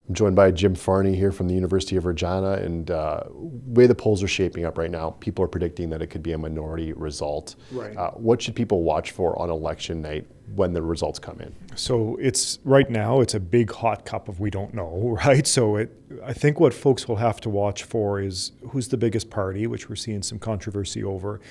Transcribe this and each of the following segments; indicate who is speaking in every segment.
Speaker 1: I'm joined by Jim Farney here from the University of Regina, and way the polls are shaping up right now, people are predicting that it could be a minority result.
Speaker 2: Right.
Speaker 1: What should people watch for on election night when the results come in?
Speaker 2: So right now it's a big hot cup of we don't know, right? I think what folks will have to watch for is who's the biggest party, which we're seeing some controversy over,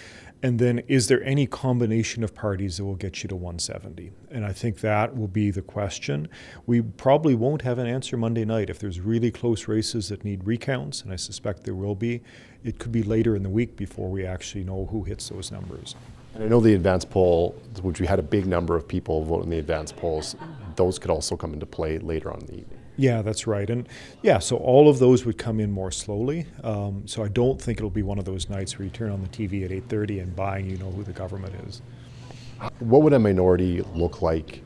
Speaker 2: and then is there any combination of parties that will get you to 170? And I think that will be the question. We probably won't have an answer Monday night. If there's really close races that need recounts, and I suspect there will be, it could be later in the week before we actually know who hits those numbers.
Speaker 1: And I know the advance poll, which we had a big number of people vote in the advance polls, those could also come into play later on in the evening.
Speaker 2: Yeah, that's right. And yeah, so all of those would come in more slowly. So I don't think it'll be one of those nights where you turn on the TV at 8:30 and bang, you know who the government is.
Speaker 1: What would a minority look like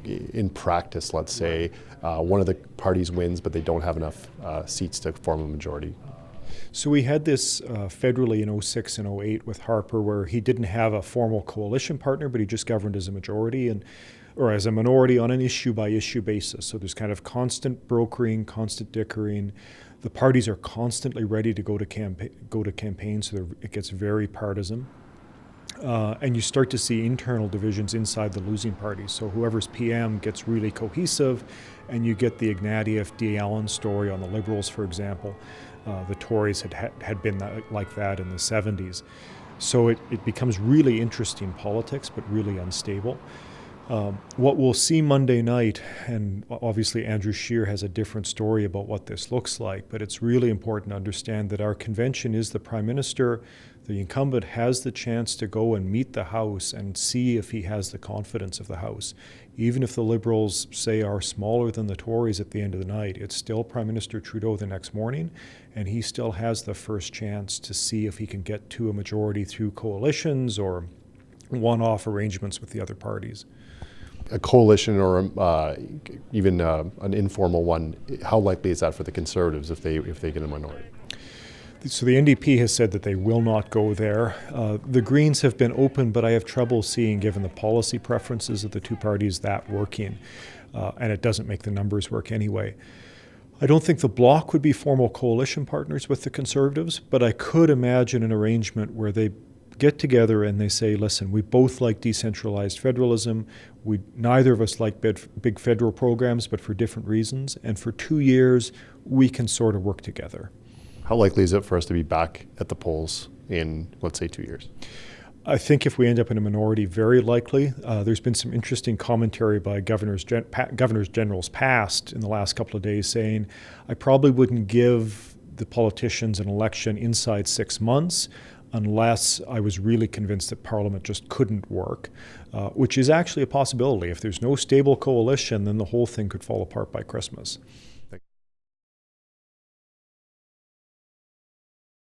Speaker 1: in practice? Let's say one of the parties wins, but they don't have enough seats to form a majority.
Speaker 2: So we had this federally in 06 and 08 with Harper, where he didn't have a formal coalition partner, but he just governed as a majority or as a minority on an issue-by-issue basis. So there's kind of constant brokering, constant dickering. The parties are constantly ready to go to campaign, so it gets very partisan. And you start to see internal divisions inside the losing party. So whoever's PM gets really cohesive, and you get the Ignatieff D. Allen story on the Liberals, for example. The Tories had been like that in the 70s. So it becomes really interesting politics, but really unstable. What we'll see Monday night, and obviously Andrew Scheer has a different story about what this looks like, but it's really important to understand that our convention is the Prime Minister. The incumbent has the chance to go and meet the House and see if he has the confidence of the House. Even if the Liberals, say, are smaller than the Tories at the end of the night, it's still Prime Minister Trudeau the next morning, and he still has the first chance to see if he can get to a majority through coalitions or one-off arrangements with the other parties.
Speaker 1: A coalition or even an informal one, how likely is that for the Conservatives if they get a minority?
Speaker 2: So the NDP has said that they will not go there. The Greens have been open, but I have trouble seeing, given the policy preferences of the two parties, that working. And it doesn't make the numbers work anyway. I don't think the Bloc would be formal coalition partners with the Conservatives, but I could imagine an arrangement where they get together and they say, listen, we both like decentralized federalism. Neither of us like big federal programs, but for different reasons. And for 2 years, we can sort of work together.
Speaker 1: How likely is it for us to be back at the polls in, let's say, 2 years?
Speaker 2: I think if we end up in a minority, very likely. There's been some interesting commentary by governors generals past in the last couple of days saying, I probably wouldn't give the politicians an election inside 6 months unless I was really convinced that Parliament just couldn't work, which is actually a possibility. If there's no stable coalition, then the whole thing could fall apart by Christmas.